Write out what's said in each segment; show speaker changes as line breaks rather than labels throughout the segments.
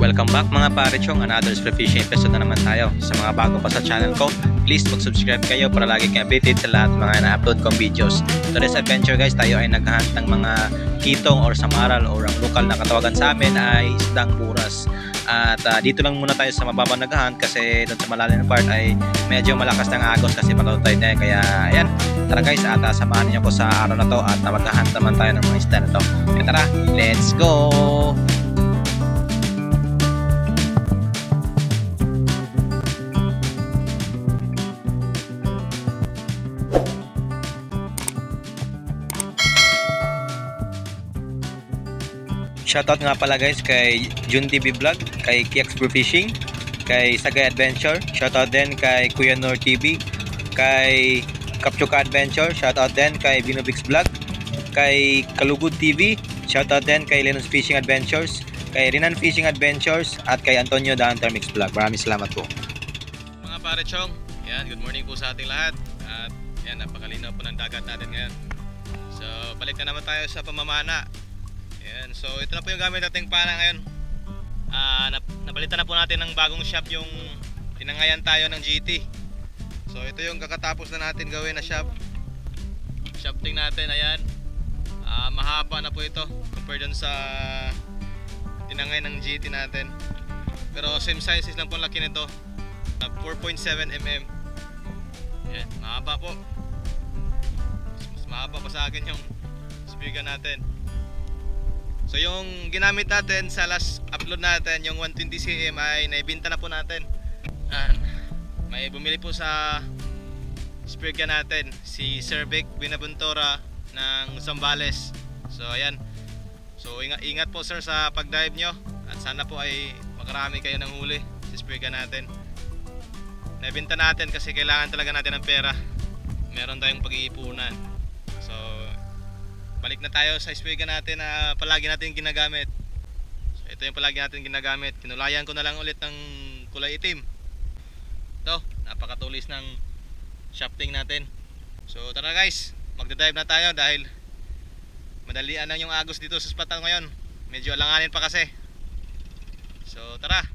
Welcome back mga parechong, another fishing episode na naman tayo. Sa mga bago pa sa channel ko, please mag-subscribe kayo para lagi kayong updated sa lahat ng mga na-upload kong videos. Today's adventure guys, tayo ay naghahunt ng mga kitong or samaral or ang lokal na katawagan sa amin ay isdang buras. At dito lang muna tayo sa mababa naghahunt kasi doon sa malalim na part ay medyo malakas ng agos kasi pagod tayo na kaya ayan. Tara guys, at samahan niyo ko sa araw na to at maghahunt naman tayo ng mga isda na to. Kaya tara, let's go! Shoutout nga pala guys kay Jun TV Vlog, kay Kiax Fishing, kay Sagay Adventure, shoutout din kay Kuya Nor TV, kay Kapchuka Adventure, shoutout din kay Vinobix Vlog, kay Kalugod TV, shoutout din kay Lennox Fishing Adventures, kay Rinan Fishing Adventures, at kay Antonio The Hunter Mix Vlog. Maraming salamat po. Mga parechong, yan, good morning po sa ating lahat. At yan, napakalinaw po ng dagat natin ngayon. So, balik na naman tayo sa pamamana. Ayan, so ito na po yung gamit nating pana ngayon. Napalitan na po natin ng bagong shop, yung tinangayan tayo ng GT. So ito yung kakatapos na natin gawin na shop. Shafting natin, ayan. Mahaba na po ito compared dun sa tinangay ng GT natin. Pero same sizes lang po laki nito. 4.7 mm. Ayan, mahaba po. Mas mahaba pa sa akin yung speaker natin. So yung ginamit natin sa last upload natin, yung 120 cm ay naibenta na po natin. May bumili po sa spear gun natin, si Sir Vic Binabuntora ng Zambales. So ayan. So ingat po sir sa pag-dive nyo. At sana po ay makarami kayo ng huli sa spear gun natin. Naibenta natin kasi kailangan talaga natin ng pera. Meron tayong pag-iipunan. So balik na tayo sa spear gun natin na palagi natin ginagamit. So ito yung palagi natin ginagamit. Kinulayan ko na lang ulit ng kulay itim. Ito, napakatulis ng shafting natin. So tara guys, magda-dive na tayo dahil madalian na yung agos dito sa spot ngayon. Medyo alanganin pa kasi. So tara.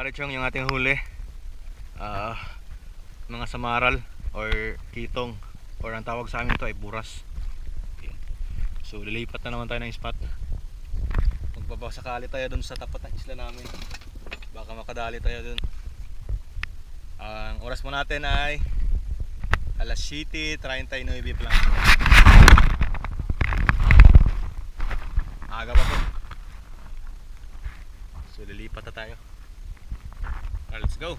Pare-chong yung ating huli. Mga samaral or kitong, or ang tawag sa amin to ay buras. So lilipat na naman tayo ng spot. Magbabasakali tayo dun sa tapat ng isla namin. Baka makadali tayo dun. Ang oras mo natin ay alas 7:39 lang. Aga pa po. So lilipat na tayo. Let's go.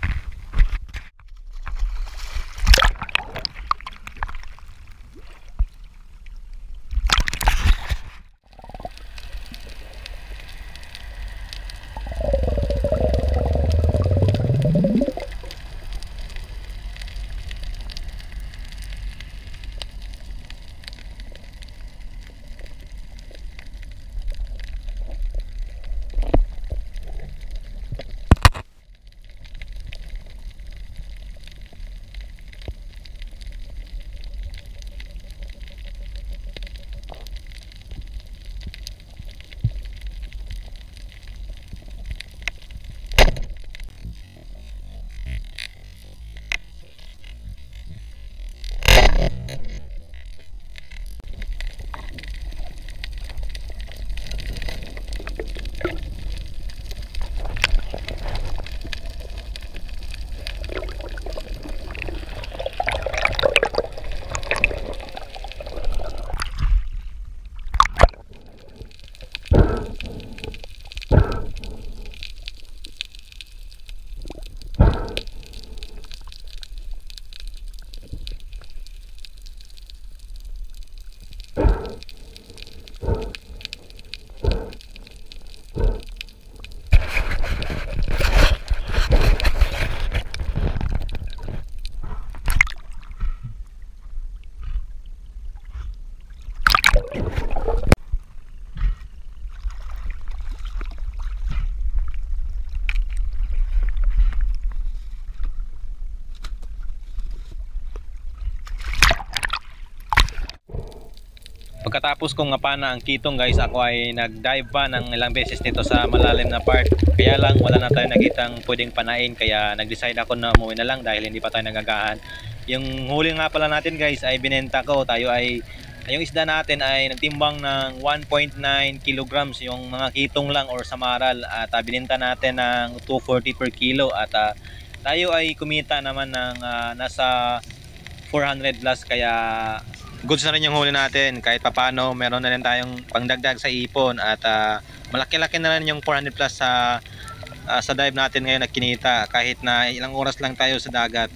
Pagkatapos kong ngapana ang kitong guys, ako ay nag-dive pa ng ilang beses nito sa malalim na part. Kaya lang wala na tayo nakitang pwedeng panain, kaya nag-decide ako na umuwi na lang dahil hindi pa tayo nagagahan. Yung huli nga pala natin guys ay binenta ko. Yung isda natin ay nagtimbang ng 1.9 kilograms yung mga kitong lang or samaral, at binenta natin ng 240 per kilo, at tayo ay kumita naman ng nasa 400 plus, kaya goods na rin yung huli natin. Kahit papano meron na rin tayong pangdagdag sa ipon, at malaki-laki na rin yung 400 plus sa dive natin ngayon na kinita, kahit na ilang oras lang tayo sa dagat.